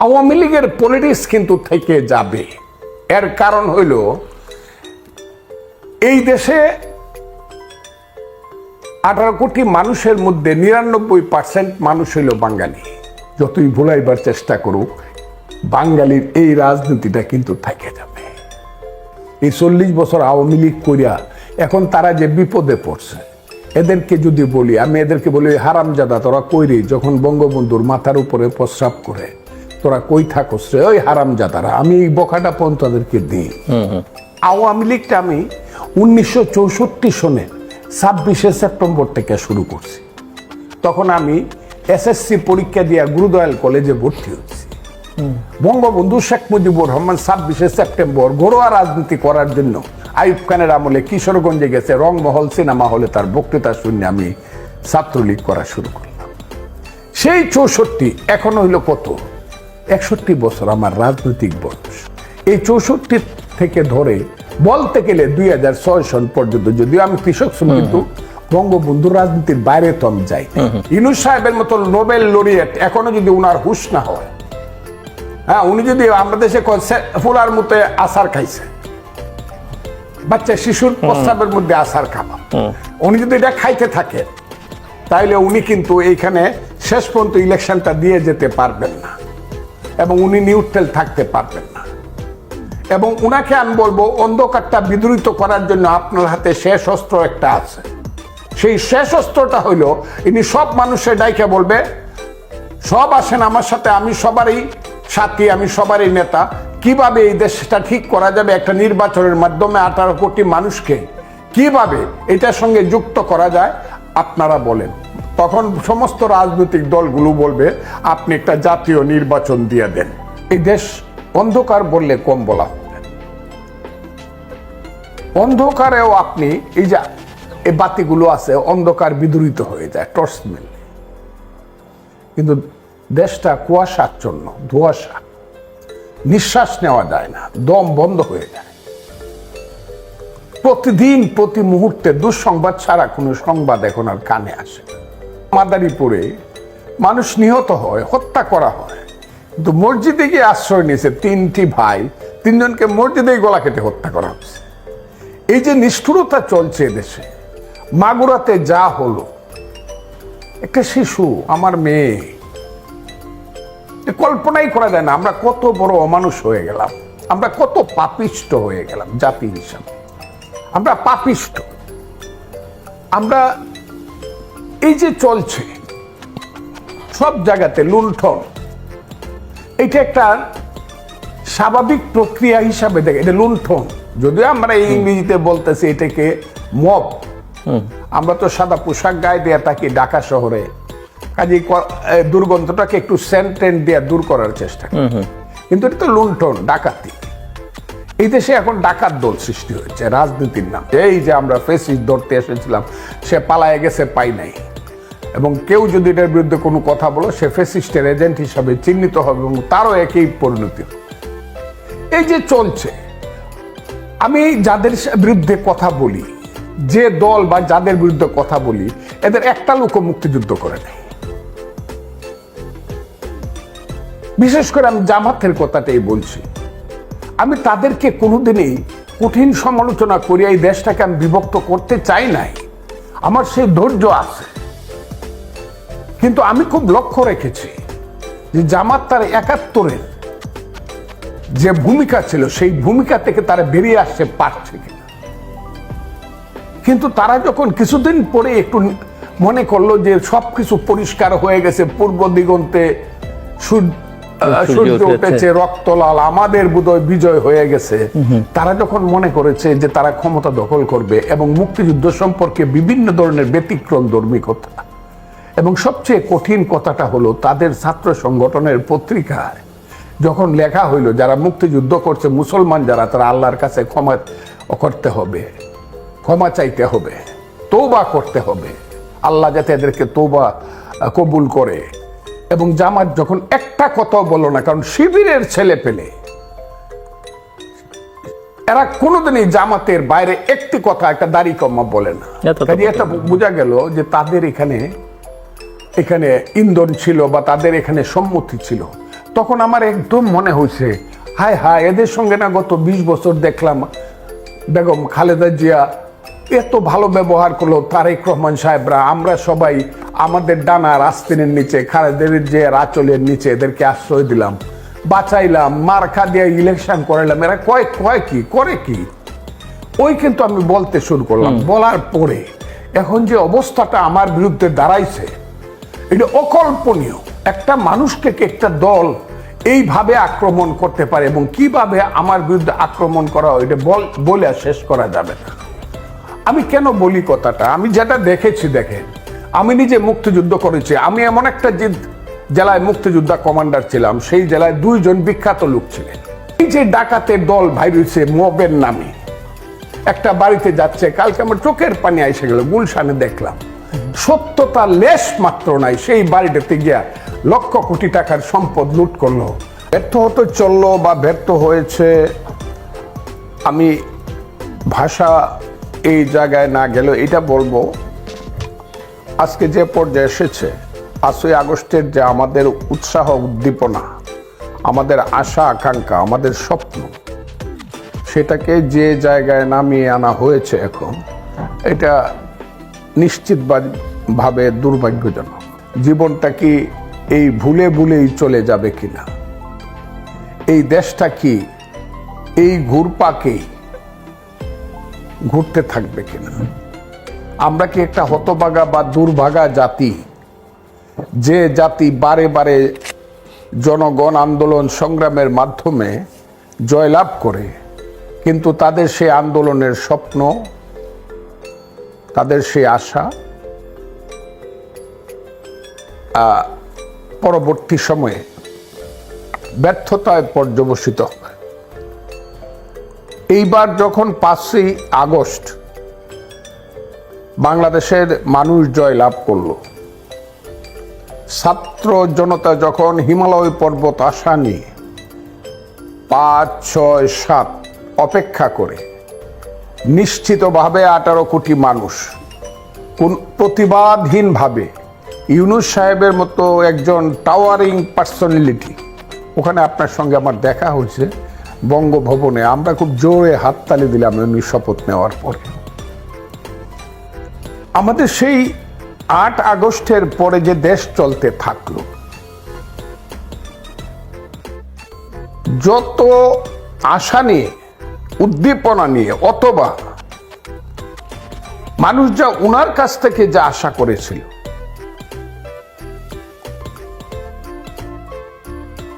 আওয়ামী লীগের পলিটিক্স কিন্তু থেকে যাবে। এর কারণ হইল এই দেশে 18 কোটি মানুষের মধ্যে 99% মানুষ হইল বাঙালি। যতই ভুলাইবার চেষ্টা করুক, বাঙালির এই রাজনীতিটা কিন্তু থেকে যাবে। এই 40 বছর আওয়ামী লীগ করিয়া এখন তারা যে বিপদে পড়ছে, এদেরকে যদি বলি, আমি এদেরকে বলি, হারামজাদা তোরা কইরে যখন বঙ্গবন্ধুর মাথার উপরে প্রস্রাব করে তোরা কই থাকস রে ওই হারামজাদারা, আমি এই বকাটা পর্যন্ত তাদেরকে দিই। আওয়ামী লীগটা আমি 1964 সনে 26শে সেপ্টেম্বর থেকে শুরু করছি। তখন আমি এসএসসি পরীক্ষা দিয়া গুরুদয়াল কলেজে ভর্তি হয়েছি। বঙ্গবন্ধু শেখ মুজিবুর রহমান 26শে সেপ্টেম্বর ঘরোয়া রাজনীতি করার জন্য আইয়ুব খানের আমলে কিশোরগঞ্জে গেছে, রংমহল সিনেমা হলে তার বক্তৃতা শুনে আমি ছাত্রলীগ করা শুরু করলাম। সেই 64 এখন হইল কত 61 বছর আমার রাজনৈতিক বয়স। এই 64 থেকে ধরে বলতে গেলে 2006 সন পর্যন্ত, যদিও আমি কৃষক শ্রমিক, কিন্তু বঙ্গবন্ধু রাজনীতির বাইরে তো আমি যাই। ইউনূস সাহেবের মতো নোবেল লরিয়েট এখনো যদি উনার হুশ না হয়, হ্যাঁ, উনি যদি আমরা দেশে ফুলার মতো আচার খাইছে, বাচ্চা শিশুর প্রস্তাবের মধ্যে আচার খাওয়া, উনি যদি এটা খাইতে থাকে তাইলে উনি কিন্তু এইখানে শেষ পর্যন্ত ইলেকশনটা দিয়ে যেতে পারবেন না এবং উনি নিউট্রাল থাকতে পারবেন না। এবং উনাকে আমি বলবো, অন্ধকারটা বিদূরিত করার জন্য আপনার হাতে শেষ অস্ত্র একটা আছে। সেই শেষ অস্ত্রটা হইল ইনি সব মানুষের ডাইকে বলবে, সব আসেন আমার সাথে, আমি সবারই সাথী, আমি সবারই নেতা। কিভাবে এই দেশটা ঠিক করা যাবে একটা নির্বাচনের মাধ্যমে 18 কোটি মানুষকে কিভাবে এটার সঙ্গে যুক্ত করা যায় আপনারা বলেন। তখন সমস্ত রাজনৈতিক দলগুলো বলবে আপনি একটা জাতীয় নির্বাচন দিয়ে দেন। এই দেশ অন্ধকার বললে কম বলা হবে। অন্ধকারেও আপনি এই যে এই বাতিগুলো আছে, অন্ধকার বিদূরিত হয়ে যায় টর্চ মেলে, কিন্তু দেশটা কুয়াশাচ্ছন্ন, ধোঁয়াশা, নিঃশ্বাস নেওয়া যায় না, দম বন্ধ হয়ে যায়। প্রতিদিন প্রতি মুহূর্তে দুঃসংবাদ ছাড়া কোনো সংবাদ এখন আর কানে আসে না। মাদারীপুরে মানুষ নিহত হয়, হত্যা করা হয়, কিন্তু মসজিদে গিয়ে আশ্রয় নিয়েছে 3টি ভাই, 3জনকে মসজিদেই গলা কেটে হত্যা করা হচ্ছে। এই যে নিষ্ঠুরতা চলছে দেশে, মাগুরাতে যা হলো, একটা শিশু, আমার মেয়ে, কল্পনাই করা যায় না আমরা কত বড় অমানুষ হয়ে গেলাম, আমরা কত পাপিষ্ট হয়ে গেলাম জাতি হিসাবে। আমরা পাপিষ্ট। আমরা এই যে চলছে সব জায়গাতে লুণ্ঠন, এটা একটা স্বাভাবিক প্রক্রিয়া হিসাবে দেখে, এটা লুণ্ঠন। যদিও আমরা এই ইংরেজিতে বলতেছি এটাকে মব, আমরা তো সাদা পোশাক গায়ে দিয়ে থাকি ঢাকা শহরে, কাজে দুর্গন্ধটাকে একটু সেন্টেন্ট দিয়ে দূর করার চেষ্টা করি, কিন্তু এটা তো লুণ্ঠন, ডাকাতি। এই দেশে এখন ডাকাত দল সৃষ্টি হয়েছে রাজনীতির নাম। এই যে আমরা ফেসিস্ট ধরতে এসেছিলাম, সে পালায়ে গেছে, পাই নাই, এবং কেউ যদি এটার বিরুদ্ধে কোনো কথা বলো সে ফেসিস্টের এজেন্ট হিসাবে চিহ্নিত হবে এবং তারও একই পরিণতি। এই যে চলছে, আমি যাদের বিরুদ্ধে কথা বলি, যে দল বা যাদের বিরুদ্ধে কথা বলি, এদের একটা লোকও মুক্তিযুদ্ধ করে নাই। বিশেষ করে আমি জামাতের কথাটাই বলছি। আমি তাদেরকে কোনোদিনই কঠিন সমালোচনা করি এই দেশটাকে আমি বিভক্ত করতে চাই নাই, আমার সেই ধৈর্য আছে। কিন্তু আমি খুব লক্ষ্য রেখেছি যে জামাত তার 71-এর যে ভূমিকা ছিল সেই ভূমিকা থেকে তারা বেরিয়ে আসতে পারছে কিনা। কিন্তু তারা যখন কিছুদিন পরে একটু মনে করলো যে সবকিছু পরিষ্কার হয়ে গেছে, পূর্ব দিগন্তে সূর্য উঠেছে রক্তলাল, আমাদের বোধহয় বিজয় হয়ে গেছে, তারা যখন মনে করেছে যে তারা ক্ষমতা দখল করবে এবং মুক্তিযুদ্ধ সম্পর্কে বিভিন্ন ধরনের ব্যতিক্রম ধর্মী কথা, এবং সবচেয়ে কঠিন কথাটা হলো তাদের ছাত্র সংগঠনের পত্রিকায় যখন লেখা হইলো যারা মুক্তিযুদ্ধ করছে মুসলমান যারা, তারা আল্লাহর কাছে ক্ষমা করতে হবে, ক্ষমা চাইতে হবে, তওবা করতে হবে, আল্লাহ যাতে এদেরকে তওবা কবুল করে। এবং জামাত যখন একটা কথা বলো না, কারণ শিবিরের ছেলে পেলে এরা কোনোদিনই জামাতের বাইরে একটি কথা, একটা দাড়ি কমা বলে না। এটা বোঝা গেল যে তাদের এখানে ইন্ধন ছিল বা তাদের এখানে সম্মতি ছিল। তখন আমার একদম মনে হয়েছে, হায় হায়, এদের সঙ্গে না গত 20 বছর দেখলাম বেগম খালেদা জিয়া এত ভালো ব্যবহার করলো, তারেক রহমান সাহেবরা, আমরা সবাই আমাদের ডানার আস্তিনের নিচে, খালেদের যে আঁচলের নিচে এদেরকে আশ্রয় দিলাম, বাঁচাইলাম, মার্কা দিয়ে ইলেকশন করাইলাম, এরা কয় কি করে কি, ওই কিন্তু আমি বলতে শুরু করলাম। বলার পরে এখন যে অবস্থাটা আমার বিরুদ্ধে দাঁড়াইছে, এটা অকল্পনীয়। একটা মানুষকে একটা দল এইভাবে আক্রমণ করতে পারে এবং কিভাবে আমার বিরুদ্ধে আক্রমণ করা হয়, এটা বলে শেষ করা যাবে না। আমি কেন বলি কথাটা, আমি যেটা দেখেছি, দেখেন, আমি নিজে মুক্তিযুদ্ধ করেছি। আমি এমন একটা জেলায় মুক্তিযোদ্ধা কমান্ডার ছিলাম, সেই জেলায় 2 জন বিখ্যাত লোক ছিলেন। এই যে ডাকাতের দল ভাই রয়েছে মবের নামে, একটা বাড়িতে যাচ্ছে, কালকে আমার চোখের পানি এসে গেল, গুলশানে দেখলাম, সত্যতা লেশ মাত্র নাই, সেই বাড়িটাতে গিয়া লক্ষ কোটি টাকার সম্পদ লুট করলো। ব্যর্থ হতে চললো বা ব্যর্থ হয়েছে, আমি ভাষা এই জায়গায় না গেল এটা বলবো, আজকে যে পর্যায়ে এসেছে, 5ই আগস্টের যে আমাদের উৎসাহ উদ্দীপনা, আমাদের আশা আকাঙ্ক্ষা, আমাদের স্বপ্ন, সেটাকে যে জায়গায় নামিয়ে আনা হয়েছে এখন, এটা নিশ্চিতভাবে দুর্ভাগ্যজনক। জীবনটা কি এই ভুলে ভুলেই চলে যাবে কিনা, এই দেশটা কি এই ঘুরপাকেই ঘুরতে থাকবে কিনা, আমরা কি একটা হতভাগা বা দুর্ভাগা জাতি, যে জাতি বারে বারে জনগণ আন্দোলন সংগ্রামের মাধ্যমে জয়লাভ করে, কিন্তু তাদের সেই আন্দোলনের স্বপ্ন, তাদের সেই আশা পরবর্তী সময়ে ব্যর্থতায় পর্যবসিত হয়। এইবার যখন 5ই আগস্ট বাংলাদেশের মানুষ জয় লাভ করল, ছাত্র জনতা যখন হিমালয় পর্বত আশা নিয়ে 5, 6, 7 অপেক্ষা করে, নিশ্চিতভাবে 18 কোটি মানুষ কোন প্রতিবাদহীনভাবে ইউনূস সাহেবের মতো একজন টাওয়ারিং পার্সোনালিটি, ওখানে আপনার সঙ্গে আমার দেখা হয়েছে বঙ্গভবনে, আমরা খুব জোরে হাততালি দিলাম উনি শপথ নেওয়ার পরে। আমাদের সেই 8 আগস্টের পরে যে দেশ চলতে থাকলো, যত আশা নিয়ে, উদ্দীপনা নিয়ে, অথবা মানুষ যা উনার কাছ থেকে যা আশা করেছিল,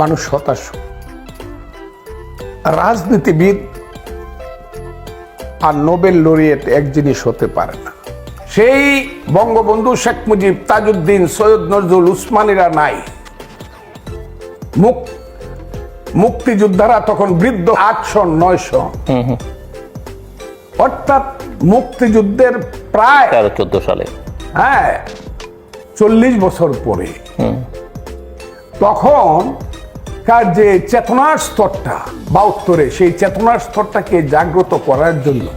মানুষ হতাশ। রাজনীতিবিদ আর নোবেল লরিয়েট এক জিনিস হতে পারে না। সেই বঙ্গবন্ধু, শেখ মুজিব, তাজউদ্দিন, সৈয়দ নজরুল, উসমানীরা নাই, মুক্তিযোদ্ধারা তখন বৃদ্ধ 800-900, অর্থাৎ মুক্তিযুদ্ধের প্রায় 13-14 সালে, 40 বছর পরে, তখন কার যে চেতনার স্তরটা 72-এ, সেই চেতনার স্তরটাকে জাগ্রত করার জন্য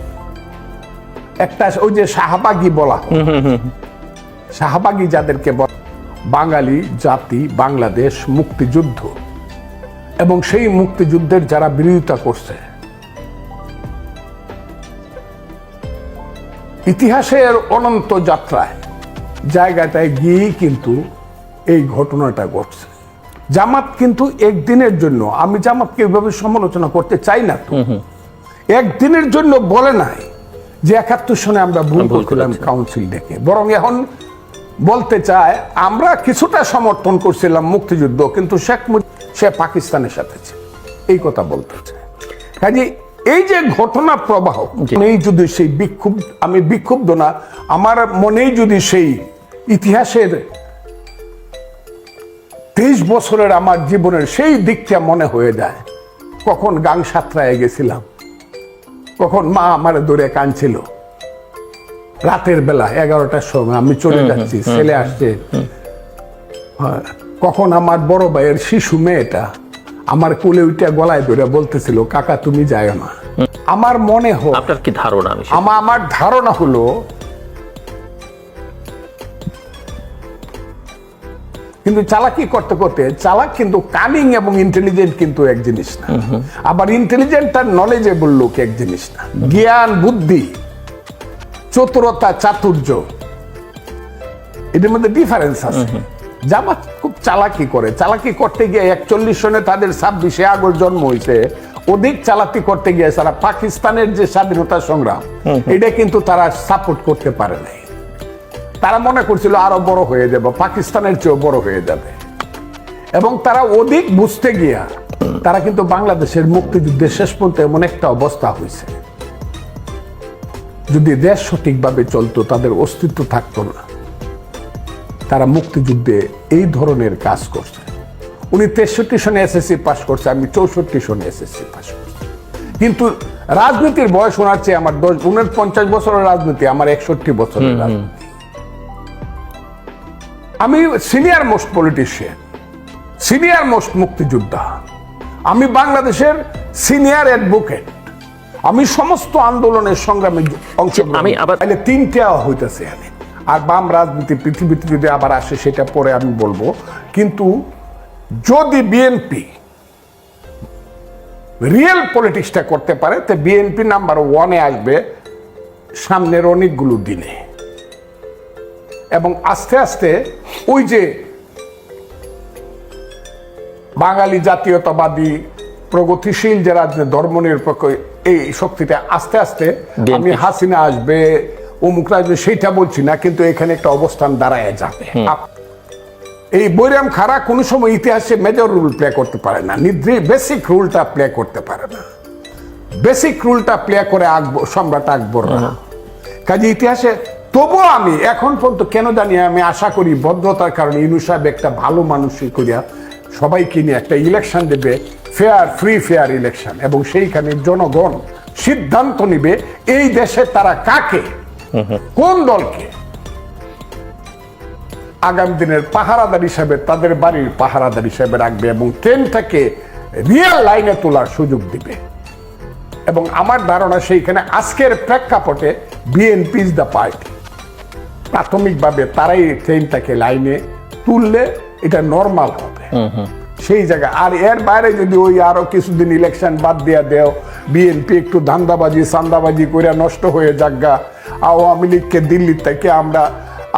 একটা ওই যে শাহবাগী বলা, শাহবাগী যাদেরকে বলা, বাঙালি জাতি, বাংলাদেশ মুক্তিযুদ্ধ, এবং সেই মুক্তিযুদ্ধের যারা বিরোধিতা করছে, ইতিহাসের অনন্ত যাত্রায় জায়গাটায় গিয়েই কিন্তু এই ঘটনাটা ঘটছে। জামাত কিন্তু একদিনের জন্য, আমি জামাতকে এইভাবে সমালোচনা করতে চাই না, তো একদিনের জন্য বলে নাই যে 71 সনে আমরা ভুল করছিলাম কাউন্সিল ডেকে, বরং এখন বলতে চায় আমরা কিছুটা সমর্থন করছিলাম মুক্তিযুদ্ধ, কিন্তু শেখ মুজিব সে পাকিস্তানের সাথে ছিল, এই কথা বলতে চায়। কাজে এই যে ঘটনা প্রবাহ, এই যদি সেই আমি বিক্ষুব্ধ না, আমার মনেই যদি সেই ইতিহাসের 23 বছরের আমার জীবনের সেই দিকটা মনে হয়ে যায়, কখন গাং সাতরায় গেছিলাম, কখন মা আমার দূরে কাঁদছিল, রাতের বেলা 11টার সময় আমি চলে যাচ্ছি, ছেলে আসছে, কখন আমার বড় ভাইয়ের শিশু মেয়েটা আমার কোলে উঠে গলায় ধরে বলতেছিল, কাকা তুমি যাও না। আমার মনে হয়, আপনার কি ধারণা? আমার ধারণা হলো কিন্তু চালাকি করতে করতে চালাক কিন্তু কানিং এবং ইন্টেলিজেন্ট কিন্তু এক জিনিস না, আবার ইন্টেলিজেন্ট আর নলেজেবল লোক এক জিনিস না। জ্ঞান, বুদ্ধি, চতুরতা, চাতুর্য, এদের মধ্যে ডিফারেন্স আছে। জামাত খুব চালাকি করে, চালাকি করতে গিয়ে 41 সনে তাদের 26 আগস্ট জন্ম হয়েছে, অধিক চালাকি করতে গিয়ে তারা পাকিস্তানের যে স্বাধীনতা সংগ্রাম এটা কিন্তু তারা সাপোর্ট করতে পারে নাই। তারা মনে করছিল আরো বড় হয়ে যাবে, পাকিস্তানের চেয়েও বড় হয়ে যাবে, এবং তারা অধিক বুঝতে গিয়া তারা কিন্তু বাংলাদেশের মুক্তিযুদ্ধের শেষ পর্যন্ত এমন একটা অবস্থা হয়েছে, যদি দেশ সঠিকভাবে চলতো তাদের অস্তিত্ব থাকতো না। তারা মুক্তিযুদ্ধে এই ধরনের কাজ করছে। উনি 63 সনে এসএসসি পাস করছে, আমি 64 সনে এসএসসি পাস করছি। কিন্তু রাজনীতির বয়স ওনার চেয়ে আমার 49 বছরের রাজনীতি, আমার 61 বছরের রাজনীতি। আমি senior most politician, senior most মুক্তিযোদ্ধা, আমি বাংলাদেশের সিনিয়র অ্যাডভোকেট, আমি সমস্ত আন্দোলনের সংগ্রামে অংশগ্রহণ। আমি 3টা হইতেছে আমি। আর বাম রাজনীতি পৃথিবীতে যদি আবার আসে সেটা পরে আমি বলবো। কিন্তু যদি বিএনপি রিয়েল পলিটিক্সটা করতে পারে তো বিএনপি নাম্বার 1-এ আসবে সামনের অনেকগুলো দিনে, এবং আস্তে আস্তে ওই যে বাঙালি জাতীয়তাবাদী প্রগতিশীল যে রাজনীতি, ধর্মনিরপেক্ষ এই শক্তিটা আস্তে আস্তে, আমি হাসিনা আসবে, অমুক আসবে সেইটা বলছি না, কিন্তু এখানে একটা অবস্থান দাঁড়ায় যাবে। এই বৈরাম খাড়া কোন সময় ইতিহাসে মেজর রোল প্লে করতে পারে না, বেসিক রুলটা প্লে করতে পারে না। বেসিক রুলটা প্লে করে সম্রাট আকবর না, কাজে ইতিহাসে। তবুও আমি এখন পর্যন্ত কেন জানি আমি আশা করি ভদ্রতার কারণে ইউনূস সাহেব একটা ভালো মানুষই করিয়া সবাইকে নিয়ে একটা ইলেকশন দেবে, ফেয়ার, ফ্রি ফেয়ার ইলেকশন, এবং সেইখানে জনগণ সিদ্ধান্ত নিবে এই দেশে তারা কাকে, কোন দলকে আগামী দিনের পাহারাদার হিসাবে, তাদের বাড়ির পাহারাদার হিসাবে রাখবে, এবং ট্রেনটাকে রিয়েল লাইনে তোলার সুযোগ দিবে। এবং আমার ধারণা সেইখানে আজকের প্রেক্ষাপটে বিএনপি ইজ দ্য পার্টি। প্রাথমিকভাবে তারাই ট্রেনটাকে লাইনে তুললে এটা নর্মাল হবে সেই জায়গা। আর এর বাইরে যদি ওই আরো কিছুদিন ইলেকশন বাদ দিয়া দেও, বিএনপি একটু ধান্দাবাজি সান্দাবাজি করে নষ্ট হয়ে যাগা, আওয়ামী লীগকে দিল্লি থেকে আমরা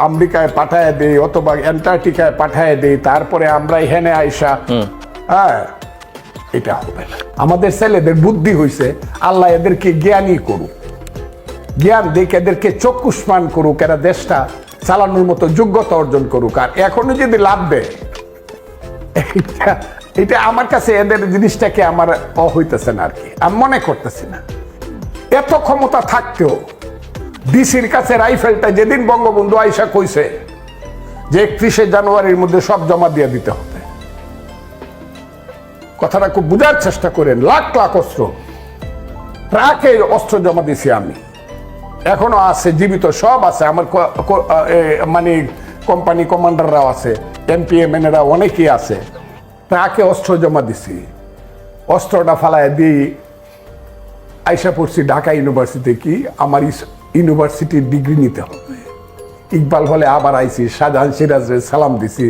আমেরিকায় পাঠায় দেই অথবা অ্যান্টার্কটিকায় পাঠায় দেই, তারপরে আমরা এখানে আইসা, হ্যাঁ, এটা হবে না। আমাদের ছেলেদের বুদ্ধি হয়েছে, আল্লাহ এদেরকে জ্ঞানী করুক, জ্ঞান দেখে এদেরকে চক্ষুষ্মান করুক, এরা দেশটা চালানোর মতো যোগ্যতা অর্জন করুক। আর এখনো যদি লাভ দেয়, এটা আমার কাছে এদের জিনিসটাকে আমার হইতেছে না আর কি, আমি মনে করতেছি না। এত ক্ষমতা থাকতেও ডিসির কাছে রাইফেলটা যেদিন বঙ্গবন্ধু আইসা কইছে যে 31শে জানুয়ারির মধ্যে সব জমা দিয়ে দিতে হবে, কথাটা খুব বুঝার চেষ্টা করেন। লাখ লাখ অস্ত্র, ট্রাকে অস্ত্র জমা দিছি আমি, এখনো আছে, জীবিত সব আছে আমার, মানে কোম্পানি কমান্ডাররাও আছে, এমপিএমএনরা অনেকেই আছে, ট্রাকে অস্ত্র জমা দিছি। অস্ত্রটা ফালায় দিই আইসা পড়ছি ঢাকা ইউনিভার্সিটি, কি আমার ইউনিভার্সিটির ডিগ্রি নিতে হবে। ইকবাল হলে আবার আইছি, শাহজাহান সিরাজের সালাম দিছি,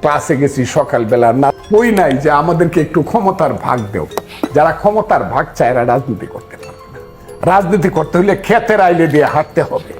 ক্লাসে গেছি সকালবেলা, না ওই নাই যে আমাদেরকে একটু ক্ষমতার ভাগ দেও। যারা ক্ষমতার ভাগ চায় এরা রাজনীতি করতে পারবে না। রাজনীতি করতে হলে ক্ষেতের আইলে দিয়ে হাঁটতে হবে।